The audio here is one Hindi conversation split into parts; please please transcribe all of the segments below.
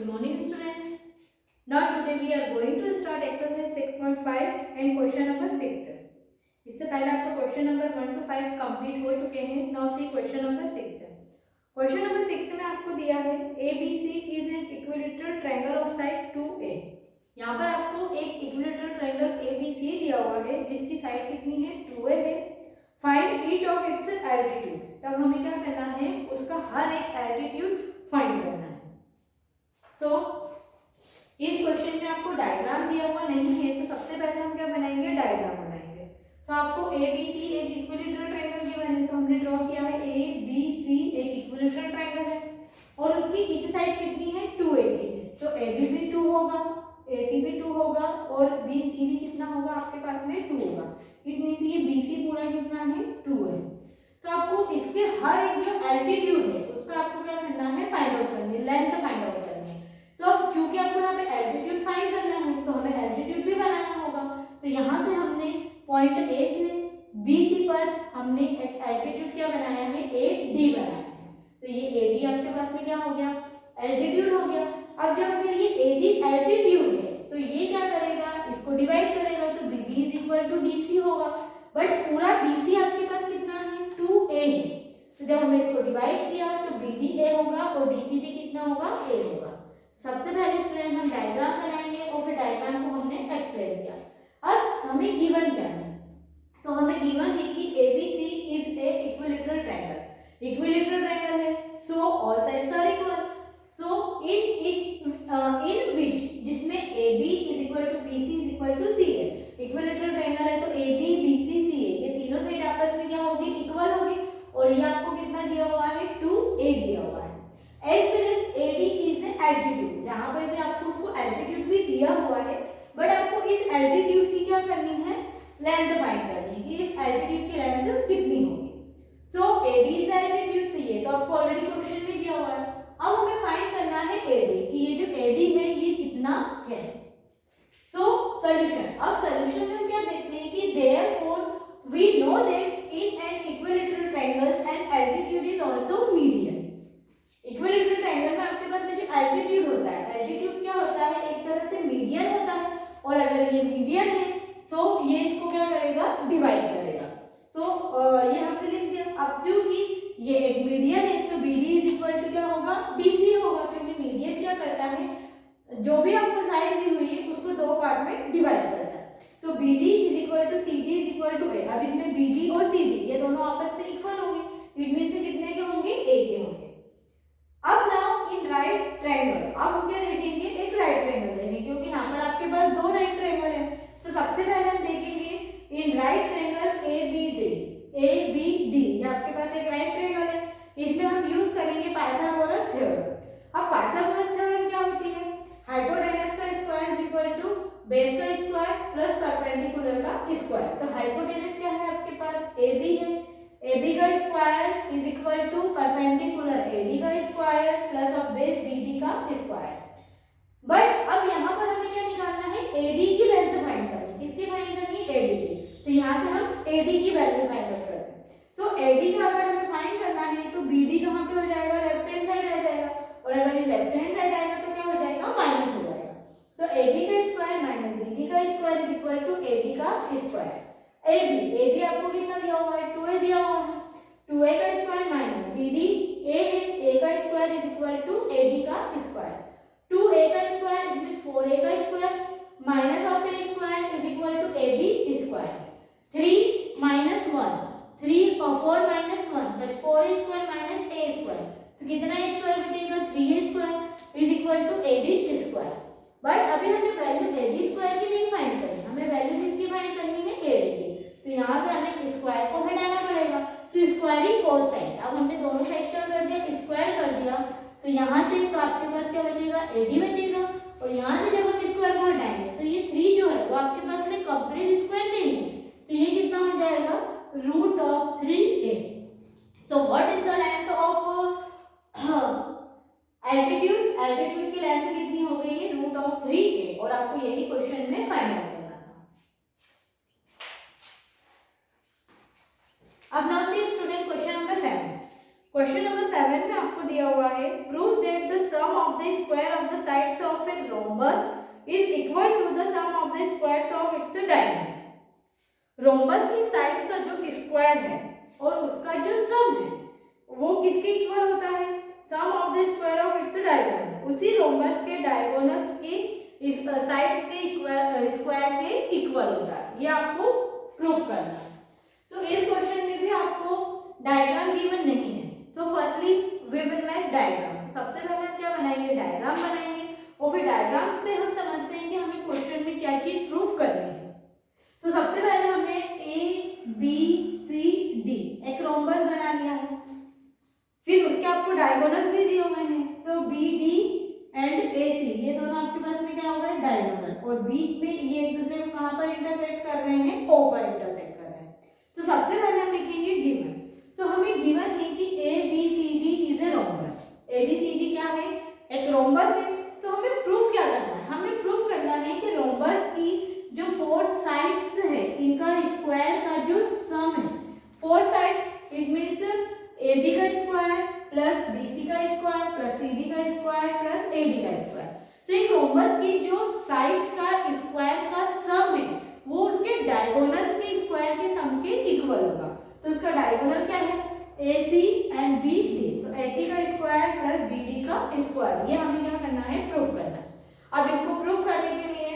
Good morning students. Now today we are going to start exercise 6.5 and question number 6. इससे पहले आपका क्वेश्चन नंबर 1 to 5 कंप्लीट हो चुके हैं. Now see question number 6. Question number 6 में आपको दिया है ABC is an equilateral triangle of side 2A. यहाँ पर आपको एक इक्विलेटरल ट्रायंगल ABC दिया हुआ है जिसकी साइड कितनी है 2A है. Find each of its altitude. तब हमें क्या करना है, उसका हर एक एल्टीट्यूड फाइंड करना है. सो इस क्वेश्चन में आपको डायग्राम दिया हुआ नहीं है तो सबसे पहले हम क्या बनाएंगे, डायग्राम बनाएंगे. सो आपको ABC एक इक्विलेटरल ट्रायंगल गिवन है तो हमने ड्रॉ किया है ABC एक इक्विलेटरल ट्रायंगल है और उसकी ईच साइड कितनी है 2A की है. तो AB भी 2 होगा, AC भी 2 होगा और BC भी कितना होगा आपके पास में 2 होगा. इट मींस ये BC पूरा कितना है 2 है. तो आपको इसके हर एक जो एल्टीट्यूड है उसका आपको क्या करना है, फाइंड आउट करनी है, लेंथ फाइंड आउट करनी है. सो अब क्योंकि आपको यहाँ पे एल्टीट्यूड फाइंड करना है तो हमें एल्टीट्यूड भी बनाना होगा. तो यहाँ से हमने पॉइंट A से BC पर हमने एक एल्टीट्यूड क्या बनाया है, AD बनाया है. तो ये AD आपके पास में क्या हो गया, एल्टीट्यूड हो गया. अब जब अगर ये AD एल्टीट्यूड है तो ये क्या करेगा, इसको डिवाइड करेगा तो BB is equal to DC होगा. बट पूरा BC आपके पास कितना है 2A है. तो जब हमने इसको डिवाइड किया तो BD A होगा और DC भी कितना होगा A होगा. सबसे पहले स्टूडेंट हम डायग्राम बनाएंगे और फिर डायग्राम को हमने एक्सप्लेन किया. अब हमें गिवन क्या है, तो हमें गिवन है कि ABC is a equilateral triangle. Equilateral triangle है so all sides are equal. So in which जिसमें AB is equal to BC is equal to C है. इक्विलेटरल ट्रायंगल है तो AB BC C है, ये तीनों साइड आपस में क्या होगी, इक्वल होगी. और ये आपको कितना दिया हुआ है 2A दिया हुआ है. As well as AD is altitude. यहाँ पर भी आपको उसको एल्टीट्यूड भी दिया हुआ है बट आपको इस एल्टीट्यूड की क्या करनी है, लेंथ फाइंड करनी है कि इस एल्टीट्यूड की लेंथ कितनी होगी. सो AD इज एल्टीट्यूड, तो ये तो आपको ऑलरेडी क्वेश्चन में दिया हुआ है. अब हमें फाइंड करना है AD कि ये जो AD है ये कितना है. So solution. अब सॉल्यूशन में हम क्या देखते हैं कि therefore we know that in an equilateral triangle an altitude is also median. Equilateral triangle में आपके पास में जो एल्टीट्यूड होता है, एल्टीट्यूड क्या होता है, एक तरह से मीडियन होता है. और अगर ये मीडियन है सो ये इसको क्या करेगा, डिवाइड करेगा. सो ये हमने लिख दिया. अब क्योंकि ये एक मीडियन है तो BD इज इक्वल टू क्या होगा, DC होगा. क्योंकि मीडियन क्या करता है, जो भी आपको साइड दी हुई है उसको दो पार्ट में डिवाइड करता है. So BD is equal to CD is equal to A. अब इसमें BD और CD ये दोनों आपस में इक्वल होंगे. इट मींस कितने के होंगे, A के होंगे. अब नाउ इन राइट ट्रायंगल, अब हम क्या देखेंगे, एक राइट ट्रायंगल देखेंगे क्योंकि यहाँ पर आपके पास दो राइट ट्रायंगल है. तो सबसे पहले हम देखेंगे इन राइट ट्रायंगल ABD. ये आपके पास एक राइट ट्रायंगल है. इसमें हम यूज करेंगे पाइथागोरस थ्योरम. अब पाइथागोरस थ्योरम क्या होती है, हाइपोटेनस का square is equal to base का स्क्वायर प्लस परपेंडिकुलर का स्क्वायर. तो हाइपोटेनस क्या है आपके पास, AB है. AB का square is equal to perpendicular AD का square plus of base BD का स्क्वायर. बट अब यहाँ पर हमें क्या निकालना है, AD की लेंथ फाइंड करनी है. किसकी फाइंड करनी है, AD की. तो यहाँ से हम AD की वैल्यू फाइंड करते हैं. सो AD का अगर हमें फाइंड करना है तो BD कहाँ पे हो जाएगा, लेफ्ट हैंड साइड आ जाएगा. और अगर ये लेफ्ट हैंड साइड आएगा तो क्या हो जाएगा, माइनस हो जाएगा. सो AB का स्क्वायर माइनस BD का square is equal to AD का स्क्वायर. AB आपको कितना दिया हुआ है, 2A दिया हुआ है. 2A का स्क्वायर माइनस BD A है, A का square is equal to AD का स्क्वायर. 2A का स्क्वायर इट मींस 4A का square minus of A square is equal to AD square. 3 minus 1, 3 और 4 minus 1 that 4A square minus A square. तो कितना A स्क्वायर बचेगा, 3A square is equal to AD square. But अभी हमें वैल्यू AD स्क्वायर की नहीं फाइंड करनी, हमें वैल्यू किसकी फाइंड करनी है, AD की. तो यहाँ से हमें स्क्वायर को हटाना पड़ेगा. तो स्क्वायरिंग बोथ साइड. अब हमने दोनों साइड क्या कर दिया, स्क्वायर कर दिया. तो यहाँ से तो आपके पास क्या बचेगा, AD बचेगा. और यहाँ से जब हम स्क्वायर को हटाएंगे तो ये 3 जो है वो आपके पास में कंप्लीट स्क्वायर नहीं है. तो ये कितना हो जाएगा, root of 3A. So what is the length of altitude. Altitude की लेंथ कितनी हो गई है, रूट ऑफ 3A. और आपको यही क्वेश्चन में फाइंड आउट करना था. अब now see student question number 7. Question number 7 में आपको दिया हुआ है prove that the sum of the the square of the sides of a rhombus is equal to the sum of the squares of its diagonal. Rhombus की साइड्स का जो स्क्वायर है और उसका जो सम है वो किसके इक्वल होता है? Sum of the square of its diagonal. उसी रोम्बस के डायगोनल्स के साइड्स के स्क्वायर के इक्वल होता है। ये आपको प्रूफ करना है। सो इस क्वेश्चन में भी आपको डायग्राम गिवन नहीं है। तो firstly we will make diagram. सबसे पहले हम क्या बनाएंगे? डायग्राम बनाएंगे और फिर डायग्राम से हम समझते हैं कि हमें क्वेश्चन में क्या चीज प्रूफ करनी है। तो सबसे पहले हमने ए बी सी डी एक रोम्बस बना लिया है, फिर उसके आपको डायगोनल भी दिए हुए हैं। तो बी डी एंड ए सी ये दोनों आपके पास में क्या हो रहा है? डायगोनल। और बीच में ये एक दूसरे को कहां पर इंटरसेक्ट कर रहे हैं? ओ पर इंटरसेक्ट कर रहे हैं। तो सबसे पहले हम लिखेंगे गिवन। तो हमें गिवन है कि A B C D is a rhombus. A B C D क्या है? एक रोम्बस है। तो हमें प्रूफ क्या करना है? हमें प्रूफ करना है कि रोम्बस की जो फोर साइड्स है इनका स्क्वायर का जो सम है, four sides it means A B का स्क्वायर प्लस बी सी का स्क्वायर प्लस सी डी का स्क्वायर प्लस ए डी का स्क्वायर। तो एक रोम्बस की जो साइड्स का स्क्वायर का सम है वो उसके डायगोनल के स्क्वायर के सम के इक्वल होगा। तो उसका डायगोनल क्या है? ए सी एंड बी डी। तो ए सी का स्क्वायर प्लस बी डी का स्क्वायर। ये हमें क्या करना है? प्रूफ करना है। अब इसको प्रूफ करने के लिए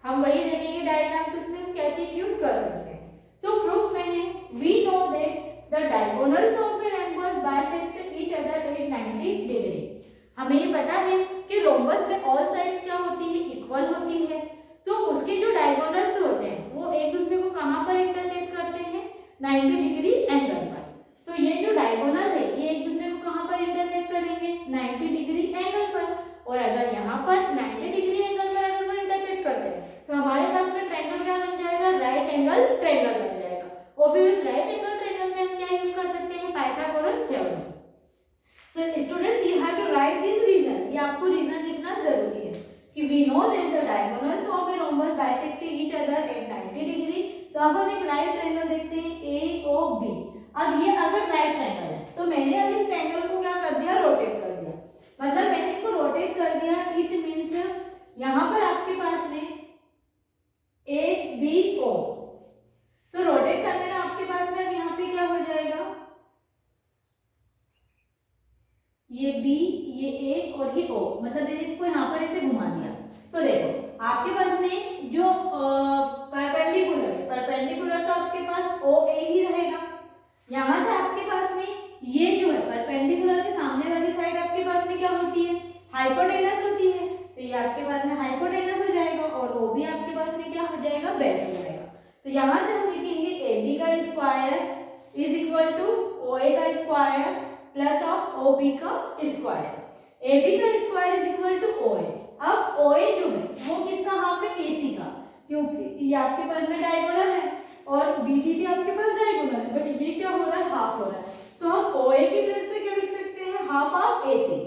हम वही देखेंगे डायग्राम के उसमें हम क्या चीज यूज कर सकते हैं। सो प्रूफ में है we know that the diagonals of a rhombus bisect each other at 90 degree. हमें ये पता है कि रोम्बस में ऑल साइड्स क्या होती है? इक्वल होती है। तो उसके जो डायगोनल्स होते हैं वो एक दूसरे को कहां पर इंटरसेक्ट करते हैं? 90 डिग्री एंगल पर। तो ये जो डायगोनल है ये एक दूसरे को कहां पर इंटरसेक्ट करेंगे? 90 डिग्री एंगल पर। और अगर यहाँ पर 90 डिग्री एंगल पर अगर वो इंटरसेक्ट करते हैं तो हमारे पास में ट्रायंगल क्या बन जाएगा? राइट एंगल ट्रायंगल बन जाएगा। और फिर उस राइट एंगल ट्रायंगल में हम क्या यूज कर सकते हैं? Pythagoras theorem. So students you have to write this reason. ये आपको रीजन लिखना जरूरी है कि we know that the diagonals of a rhombus bisect each other at 90 degree. तो अब हम एक राइट ट्रायंगल देखते हैं ए ओ बी। अब ये अगर राइट ट्रायंगल है तो मैंने अब इस ट्रायंगल को क्या कर दिया? रोटेट कर दिया। मतलब मैंने इसको रोटेट कर दिया। इट मींस यहां पर आपके पास में ए बी ओ। तो रोटेट करने में आपके पास में यहाँ पे क्या हो जाएगा? ये बी ये ए और ये ओ। मतलब मैंने इसको यहाँ पर ऐसे घुमा दिया। सो देखो आपके पास में जो परपेंडिकुलर है, परपेंडिकुलर तो आपके पास ओ ए ही रहेगा। यहाँ से आपके पास में ये जो है परपेंडिकुलर के सामने वाली साइड आपके पास में क्या होती है? हाइपोटेनस होती है। तो ये आपके पास में हाइपोटेनस हो जाएगा और ओ भी आपके पास में क्या हो जाएगा? बेस हो जाएगा। तो यहाँ से हम लिखेंगे ए बी का square is equal to O A का square plus of O B का स्क्वायर। ए बी का square is equal to O A. अब ओ ए जो है वो किसका हाफ है? ए सी का, क्योंकि ये आपके पास में डायगोनल है और बी डी भी आपके पास डायगोनल है, बट ये क्या हो रहा है? हाफ हो रहा है। तो हम ओ ए की प्लेस पे क्या लिख सकते हैं? हाफ ऑफ ए सी।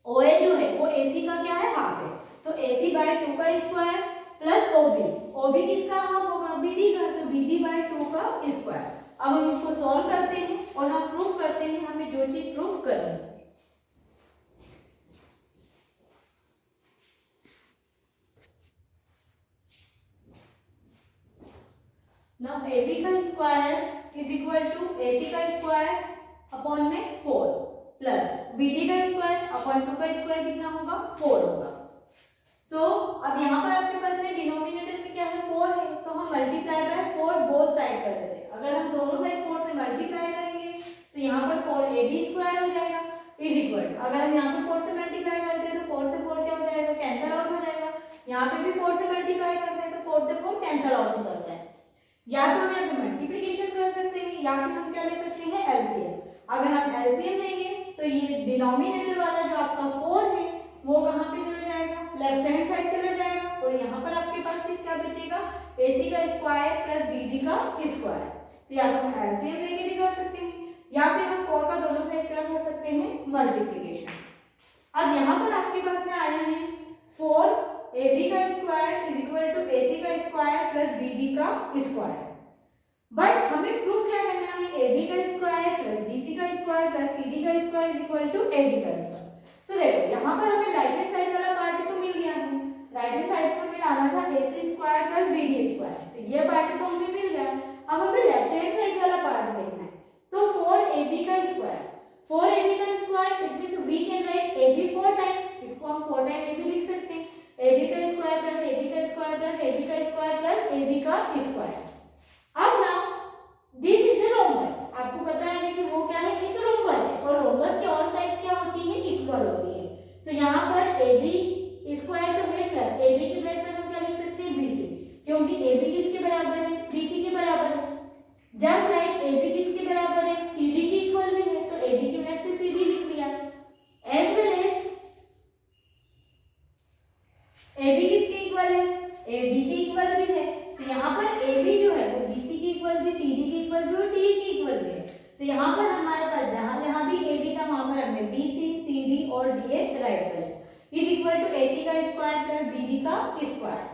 ओ ए जो है वो ए सी का क्या है? हाफ है। तो ए सी बाय 2 का square plus O B. O B किसका हाफ होगा? बी डी का। तो बी डी बाय 2 का स्क्वायर। अब हम इसको सॉल्व करते हैं और हम प्रूफ करते हैं हमें जो चीज प्रूफ करनी है। नाउ ए बी का square is equal to A C का स्क्वायर अपॉन में 4 प्लस बी डी का स्क्वायर अपॉन 2 का स्क्वायर कितना होगा? 4 होगा। सो अब यहाँ पर आपके पास में डिनोमिनेटर में क्या है? 4 है। तो हम मल्टीप्लाई बाय 4 बोथ साइड कर देते हैं। अगर हम दोनों साइड 4 से मल्टीप्लाई करेंगे तो यहाँ पर 4 ए बी स्क्वायर हो जाएगा इज इक्वल। अगर हम यहाँ पर 4 से मल्टीप्लाई करते हैं तो 4 से 4 क्या हो जाएगा? कैंसिल आउट हो जाएगा। यहाँ पे भी 4 से मल्टीप्लाई करते हैं तो 4 से 4 कैंसिल आउट हो जाता है। या तो हम यहाँ पे मल्टीप्लिकेशन कर सकते हैं या फिर हम क्या ले सकते हैं? एलसीएम। अगर हम एलसीएम लेंगे तो ये डिनोमिनेटर वाला जो आपका 4 है वो कहाँ पे चला जाएगा? लेफ्ट हैंड साइड चला जाएगा। और यहाँ पर आपके पास फिर क्या बचेगा? ए सी का स्क्वायर प्लस बी डी का स्क्वायर। तो या तो हम एलसीएम लेके भी कर सकते हैं या फिर हम 4 का दोनों साइड क्या कर सकते हैं? मल्टीप्लिकेशन। अब यहाँ पर आपके पास में आया है 4 ए बी का square is equal to A C का स्क्वायर प्लस बी डी का स्क्वायर। बट हमें प्रूफ क्या करना है? ए बी का स्क्वायर प्लस बी सी का स्क्वायर प्लस सी डी का square is equal to A D का स्क्वायर। तो देखो यहाँ पर हमें राइट हैंड साइड वाला पार्ट तो मिल गया है, राइट हैंड साइड पर हमें आना था AC square plus BD square, तो ये पार्ट तो हमें मिल गया। अब हमें लेफ्ट हैंड साइड वाला पार्ट देखना है, तो 4AB का स्क्वायर, 4AB का square it means we can write AB 4 time, इसको हम 4 टाइम AB लिख सकते हैं, AB का स्क्वायर प्लस AB का स्क्वायर प्लस AB का स्क्वायर प्लस AB का स्क्वायर। अब ना दिस इज अ रोम्बस, आपको पता है कि वो क्या है, एक रोम्बस है, और रोम्बस के ऑल साइड्स क्या होती है, इक्वल होती है। तो यहाँ पर AB स्क्वायर तो है प्लस AB के प्लस में हम क्या लिख सकते हैं, BC, क्योंकि AB किसके बराबर है, BC के बराबर है। जब लाइक AB किसके बराबर है, CD के इक्वल भी है, तो AB के प्लस से CD लिख लिया। एज वेल एज AB किसके इक्वल है, AB के इक्वल भी है, तो यहाँ पर AB जो है वो BC के इक्वल भी, CD के इक्वल भी और DE के इक्वल भी है। तो यहाँ पर हमारे पास जहाँ जहाँ भी AB था वहाँ पर हमने BC, CD और DA राइट कर इज इक्वल टू AC का स्क्वायर प्लस BD का square.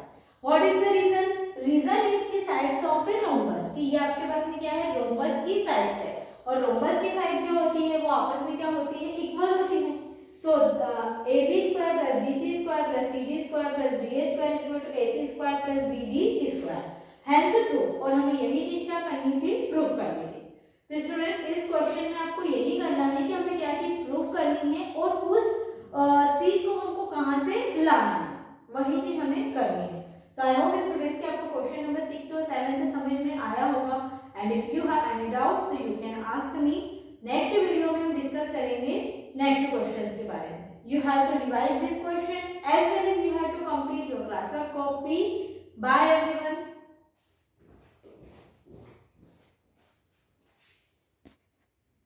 What is the reason, reason is की साइड्स ऑफ ए रोम्बस, कि ये आपके पास में क्या है, रोम्बस की साइड्स है, और रोम्बस की साइड जो होती है वो आपस में क्या होती है, इक्वल होती है। So AB square plus BC square plus CD square plus DA square is equal to AC square plus BD square. Hence proof, और हमें यही चीज क्या करनी थी, प्रूफ करनी थी। तो स्टूडेंट इस क्वेश्चन में आपको यही करना है कि हमें क्या चीज प्रूफ करनी है और उस चीज को हमको कहाँ से लाना है, वही चीज हमें करनी है। So I hope स्टूडेंट कि आपको क्वेश्चन नंबर 6 और 7 समझ में आया होगा, and if you have any doubt so you can ask me. Next video में हम डिस्कस करेंगे नेक्स्ट क्वेश्चन के बारे में। You have to revise this question as well as you have to complete your class work copy. Bye everyone.